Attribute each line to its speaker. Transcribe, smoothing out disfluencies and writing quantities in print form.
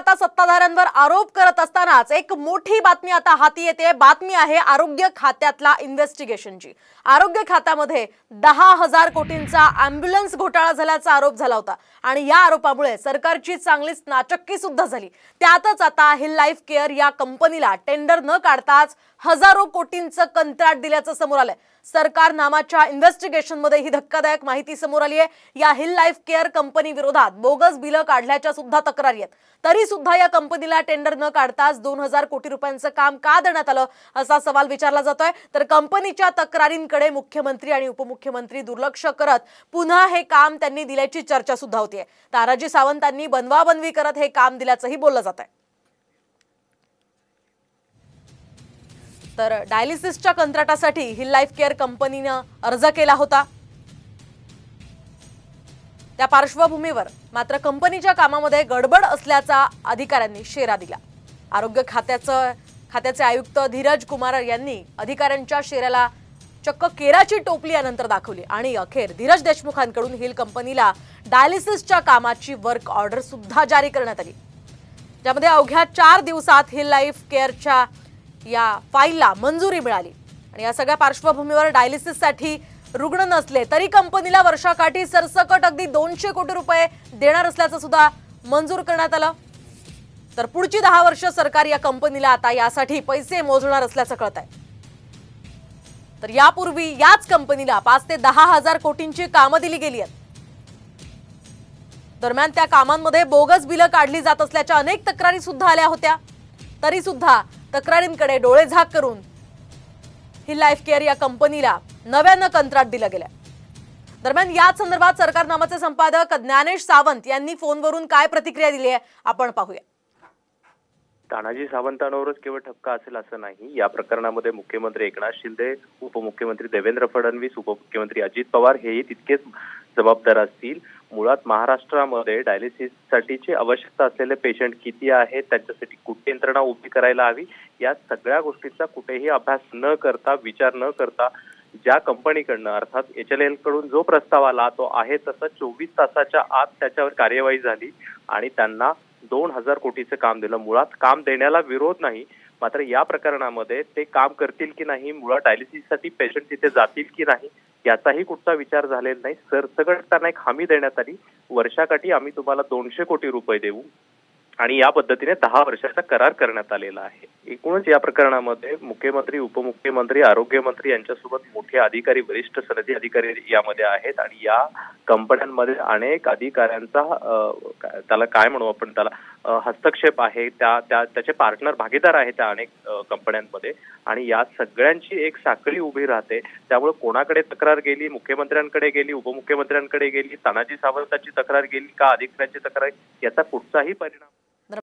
Speaker 1: आता सत्ताधाऱ्यांवर आरोप करत असतानाच एक मोठी बातमी आता हाती येते। बातमी आहे आरोग्य खात्यातला इन्व्हेस्टिगेशनची। आरोग्य खात्यामध्ये 10,000 कोटींचा ॲम्ब्युलन्स घोटाळा झाल्याचा आरोप झाला होता आणि या आरोपामुळे सरकारची चांगलीच नाचक्की सुद्धा झाली। त्यातच आता हिल लाईफ केअर या कंपनीला टेंडर न काढताच हजारो कोटींचं कंत्राट दिल्याचं समोर आलंय। सरकार नामाच्या इन्व्हेस्टिगेशनमध्ये ही धक्कादायक माहिती समोर आली आहे। या हिल लाईफ केअर कंपनी विरोधात बोगस बिलं काढल्याच्या सुद्धा तक्रारी आहेत। तरी सुद्धा या कंपनीला टेंडर न काढताच 2,000 कोटी रुपयांचं काम का देण्यात आलं असा सवाल विचारला जातोय। तर कंपनीच्या तक्रारींकडे मुख्यमंत्री आणि उपमुख्यमंत्री दुर्लक्ष करत पुन्हा हे काम त्यांनी दिल्याची चर्चा सुद्धा होतीये। तानाजी सावंतांनी बनवाबनवी करत हे काम दिल्याचंही बोललं जातंय। तर डायलिसिसच्या कंत्राटासाठी हिल लाईफ केअर कंपनीनं अर्ज केला होता। त्या पार्श्वभूमीवर मात्र कंपनीच्या कामामध्ये गडबड असल्याचा अधिकाऱ्यांनी शेरा दिला। आरोग्य खात्याचे आयुक्त धीरज कुमार यांनी अधिकाऱ्यांच्या शेऱ्याला चक्क केराची टोपली यानंतर दाखवली आणि अखेर धीरज देशमुखांकडून हिल कंपनीला डायलिसिसच्या कामाची वर्क ऑर्डर सुद्धा जारी करण्यात आली। ज्यामध्ये अवघ्या 4 दिवसात हिल लाईफ केअरच्या या फाईलला मंजुरी मिळाली आणि या सगळ्या पार्श्वभूमीवर डायलिसिससाठी रुग्ण नसले तरी कंपनीला वर्षाकाठी सरसकट अगदी 200 कोटी रुपये देणार असल्याचं सुद्धा मंजूर करण्यात आलं। तर पुढची 10 वर्ष सरकार या कंपनीला आता यासाठी पैसे मोजणार असल्याचं कळतंय। तर यापूर्वी याच कंपनीला 5 ते 10,000 कोटींची कामं दिली गेली आहेत। दरम्यान त्या कामांमध्ये बोगस बिलं काढली जात असल्याच्या अनेक तक्रारी सुद्धा आल्या होत्या। तरी सुद्धा तक्रारींकडे डोळेझाक करून हिल लाईफ केअर या कंपनीला नव्यानं कंत्राट दिलं गेलं। दरम्यान याच संदर्भात सरकार नामाचे संपादक ज्ञानेश सावंत यांनी फोनवरून काय प्रतिक्रिया दिली आहे आपण पाहूया।
Speaker 2: तानाजी सावंतांवरच केवळ ठपका असेल असं नाही। या प्रकरणामध्ये मुख्यमंत्री एकनाथ शिंदे, उपमुख्यमंत्री देवेंद्र फडणवीस, उपमुख्यमंत्री अजित पवार हेही तितकेच जबाबदार असतील। मुळात महाराष्ट्रामध्ये डायलिसिससाठीची आवश्यकता असलेले पेशंट किती आहेत, त्यांच्यासाठी कुठे यंत्रणा उभी करायला हवी, या सगळ्या गोष्टींचा कुठेही अभ्यास न करता, विचार न करता ज्या कंपनीकडनं अर्थात HLL कडून जो प्रस्ताव आला तो आहे तसं 24 तासाच्या आत त्याच्यावर कार्यवाही झाली आणि त्यांना 2,000 कोटीचं काम दिलं। मुळात काम देण्याला विरोध नाही, मात्र या प्रकरणामध्ये ते काम करतील की नाही, मुळात डायलिसिससाठी पेशंट तिथे जातील की नाही याचाही कुठचा विचार झालेला नाही। सरसकट त्यांना एक हमी देण्यात आली, वर्षाकाठी आम्ही तुम्हाला 200 कोटी रुपये देऊ आणि या पद्धतीने 10 वर्षाचा करार करण्यात आलेला आहे। एकूणच या प्रकरणामध्ये मुख्यमंत्री, उपमुख्यमंत्री, आरोग्यमंत्री यांच्यासोबत मोठे अधिकारी, वरिष्ठ सनदी अधिकारी यामध्ये आहेत आणि या कंपन्यांमध्ये अनेक अधिकाऱ्यांचा त्याला काय म्हणू आपण त्याला हस्तक्षेप आहे, त्याचे पार्टनर भागीदार आहेत त्या अनेक कंपन्यांमध्ये आणि या सगळ्यांची एक साखळी उभी राहते। त्यामुळे कोणाकडे तक्रार गेली, मुख्यमंत्र्यांकडे गेली, उपमुख्यमंत्र्यांकडे गेली, तानाजी सावंतांची तक्रार गेली का अधिकाऱ्यांची तक्रार, याचा कुठचाही परिणाम